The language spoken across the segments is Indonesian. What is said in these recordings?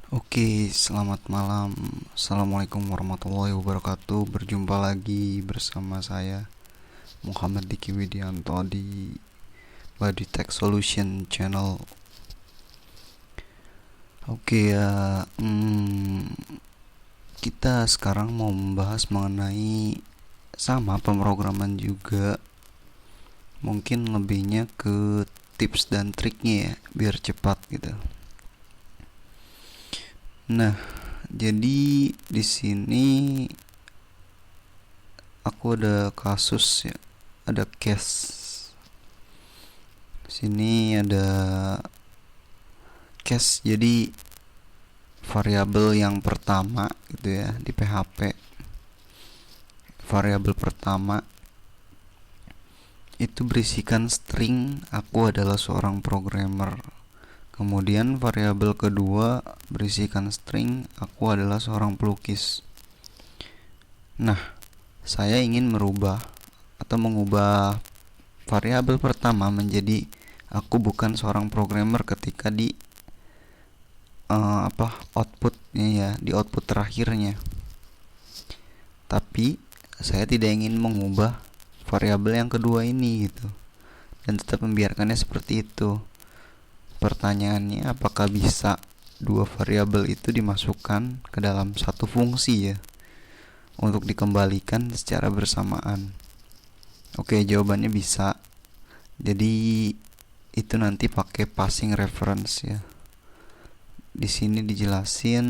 Oke, selamat malam. Assalamualaikum warahmatullahi wabarakatuh. Berjumpa lagi bersama saya Muhammad Diki Widianto di Body Tech Solution Channel. Oke ya, kita sekarang mau membahas mengenai sama pemrograman juga. Mungkin lebihnya ke tips dan triknya ya, biar cepat gitu. Nah, jadi di sini aku ada kasus ya, ada case. Sini ada case, jadi variabel yang pertama gitu ya di PHP. Variabel pertama itu berisikan string aku adalah seorang programmer. Kemudian variabel kedua berisikan string aku adalah seorang pelukis. Nah, saya ingin merubah atau mengubah variabel pertama menjadi aku bukan seorang programmer ketika di outputnya ya, di output terakhirnya. Tapi saya tidak ingin mengubah variabel yang kedua ini gitu, dan tetap membiarkannya seperti itu. Pertanyaannya, apakah bisa dua variabel itu dimasukkan ke dalam satu fungsi ya, untuk dikembalikan secara bersamaan? Oke, jawabannya bisa. Jadi itu nanti pakai passing reference ya. Di sini dijelasin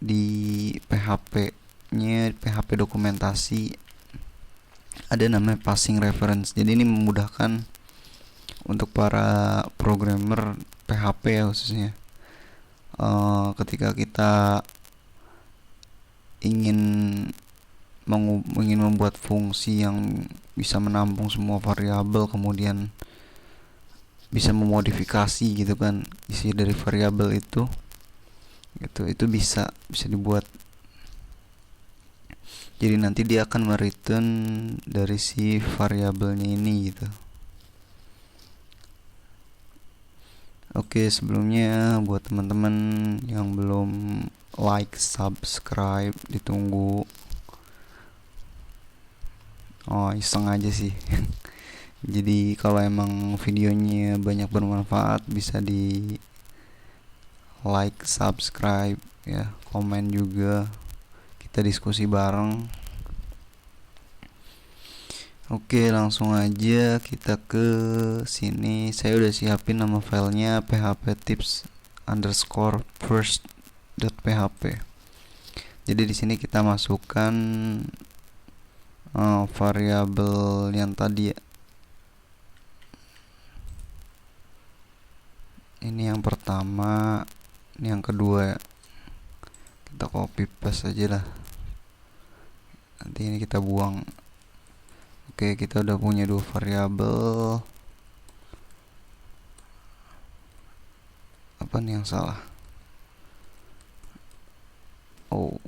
di PHP-nya, PHP dokumentasi ada namanya passing reference. Jadi ini memudahkan untuk para programmer PHP ya khususnya. Ketika kita ingin membuat fungsi yang bisa menampung semua variabel, kemudian bisa memodifikasi gitu kan isi dari variabel itu, itu bisa dibuat. Jadi nanti dia akan mereturn dari si variabelnya ini gitu. Oke, sebelumnya buat teman-teman yang belum like, subscribe, ditunggu. Oh, iseng aja sih. Jadi kalau emang videonya banyak bermanfaat, bisa di like, subscribe ya, komen juga. Kita diskusi bareng. Oke, langsung aja kita ke sini. Saya udah siapin nama filenya php_first.php. Jadi di sini kita masukkan variabel yang tadi ya. Ini yang pertama, ini yang kedua ya. Kita copy paste aja lah. Nanti ini kita buang. Oke, kita udah punya dua variabel. Apa nih yang salah? Oh,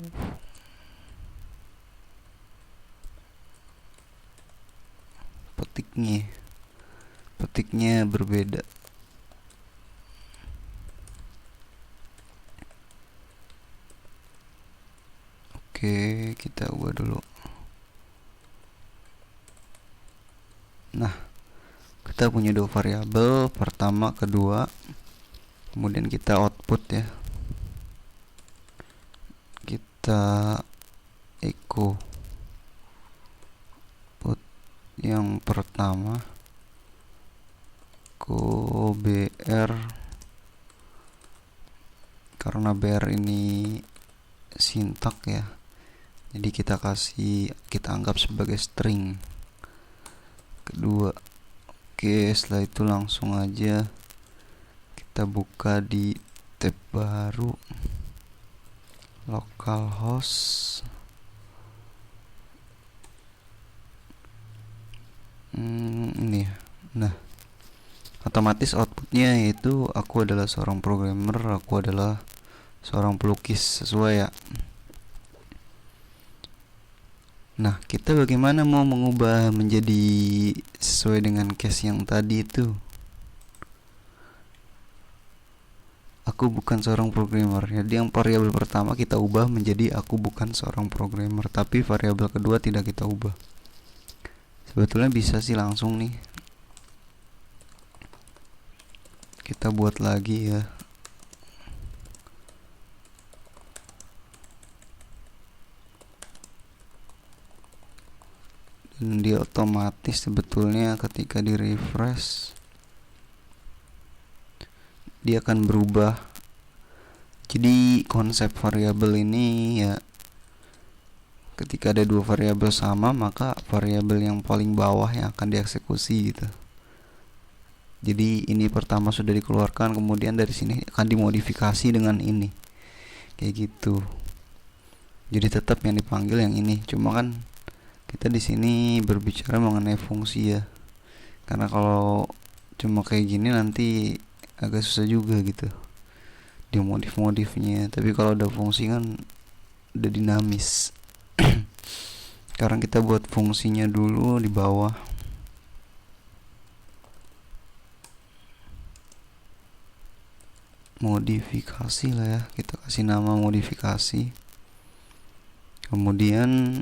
petiknya berbeda. Oke, kita ubah dulu. Nah, kita punya dua variabel, pertama, kedua. Kemudian kita output ya. Kita echo put yang pertama br, karena br ini sintak ya, jadi kita anggap sebagai string. Kedua, oke, setelah itu langsung aja kita buka di tab baru, localhost. Ini ya. Nah, otomatis outputnya yaitu aku adalah seorang programmer, aku adalah seorang pelukis, sesuai ya. Nah, kita bagaimana mau mengubah menjadi sesuai dengan case yang tadi itu? aku bukan seorang programmer. Jadi yang variabel pertama kita ubah menjadi aku bukan seorang programmer, tapi variabel kedua tidak kita ubah. Sebetulnya bisa sih langsung nih kita buat lagi ya. Dan dia otomatis sebetulnya ketika di refresh dia akan berubah. Jadi konsep variabel ini ya, ketika ada dua variabel sama maka variabel yang paling bawah yang akan dieksekusi gitu. Jadi ini pertama sudah dikeluarkan, kemudian dari sini akan dimodifikasi dengan ini, kayak gitu. Jadi tetap yang dipanggil yang ini, cuma kan kita di sini berbicara mengenai fungsi ya, karena kalau cuma kayak gini nanti agak susah juga gitu dia modifnya. Tapi kalau udah fungsi kan udah dinamis. Sekarang kita buat fungsinya dulu di bawah. Modifikasi lah ya, kita kasih nama modifikasi. Kemudian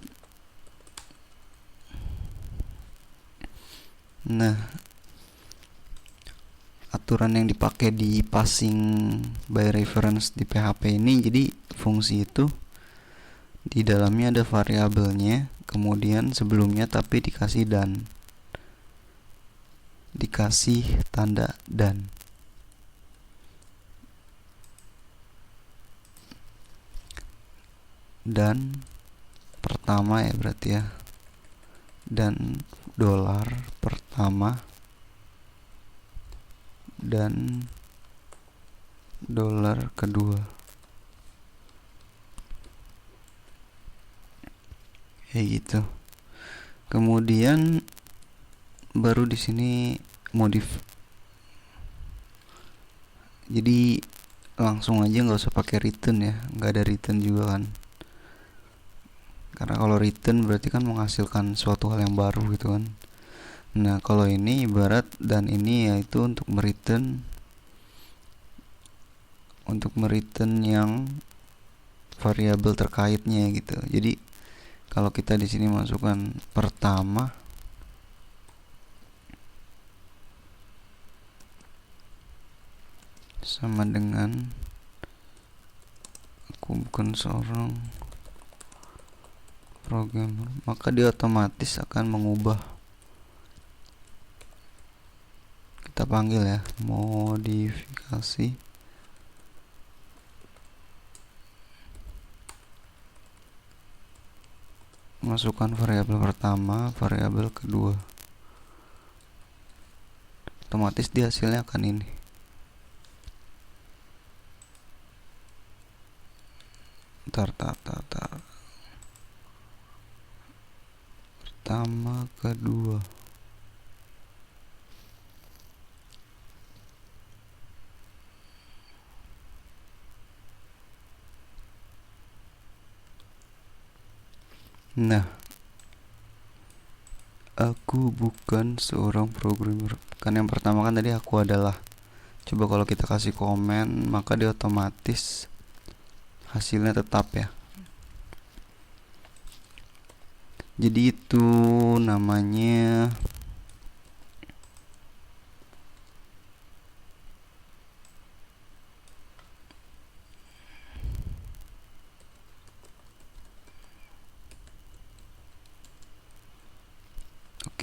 nah, aturan yang dipakai di passing by reference di PHP ini, jadi fungsi itu di dalamnya ada variabelnya, kemudian sebelumnya tapi dikasih dan, dikasih tanda dan. Dan pertama ya berarti ya, dan dolar pertama dan dolar kedua, kayak gitu. Kemudian baru di sini modif. Jadi langsung aja nggak usah pakai return ya, nggak ada return juga kan, karena kalau return berarti kan menghasilkan suatu hal yang baru gitu kan. Nah kalau ini ibarat dan ini yaitu untuk mereturn yang variabel terkaitnya gitu. Jadi kalau kita di sini masukkan pertama sama dengan aku bukan seorang programmer, maka dia otomatis akan mengubah. Kita panggil ya, modifikasi masukkan variabel pertama, variabel kedua, otomatis dia hasilnya akan ini. Tar. Pertama, kedua. Nah, aku bukan seorang programmer. Kan yang pertama kan tadi aku adalah. Coba kalau kita kasih komen, maka dia otomatis hasilnya tetap ya. Jadi itu namanya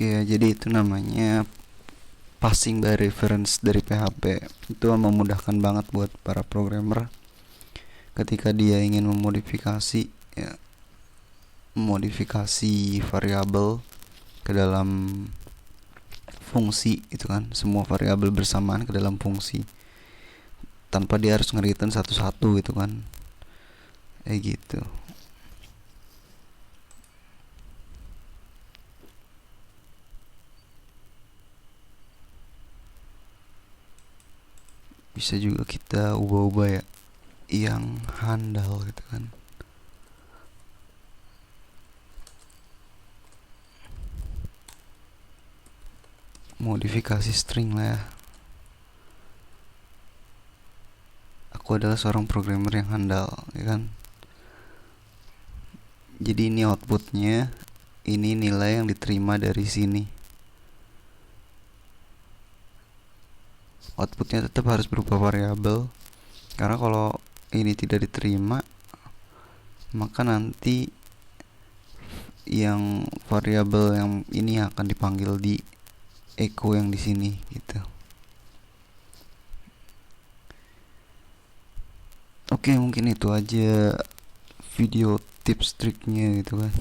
jadi itu namanya passing by reference dari PHP. Itu memudahkan banget buat para programmer ketika dia ingin memodifikasi ya, modifikasi variabel ke dalam fungsi itu kan, semua variabel bersamaan ke dalam fungsi tanpa dia harus nge-return satu-satu gitu kan, gitu. Bisa juga kita ubah-ubah ya yang handal gitu kan. Modifikasi string lah ya. aku adalah seorang programmer yang handal, ya kan? Jadi ini outputnya, ini nilai yang diterima dari sini. Outputnya tetap harus berupa variabel, karena kalau ini tidak diterima, maka nanti yang variabel yang ini akan dipanggil di echo yang di sini gitu. Oke, mungkin itu aja video tips triknya gitu kan.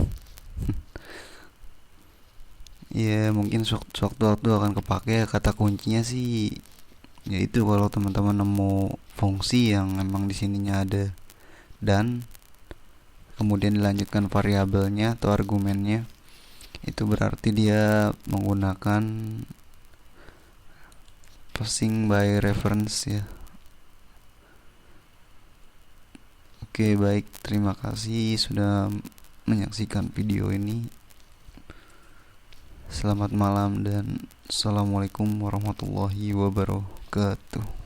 Ya mungkin sewaktu-waktu akan kepake. Kata kuncinya sih ya itu, kalau teman-teman nemu fungsi yang emang di sininya ada dan kemudian dilanjutkan variabelnya atau argumennya, itu berarti dia menggunakan passing by reference ya. Oke, baik, terima kasih sudah menyaksikan video ini. Selamat malam dan assalamualaikum warahmatullahi wabarakatuh.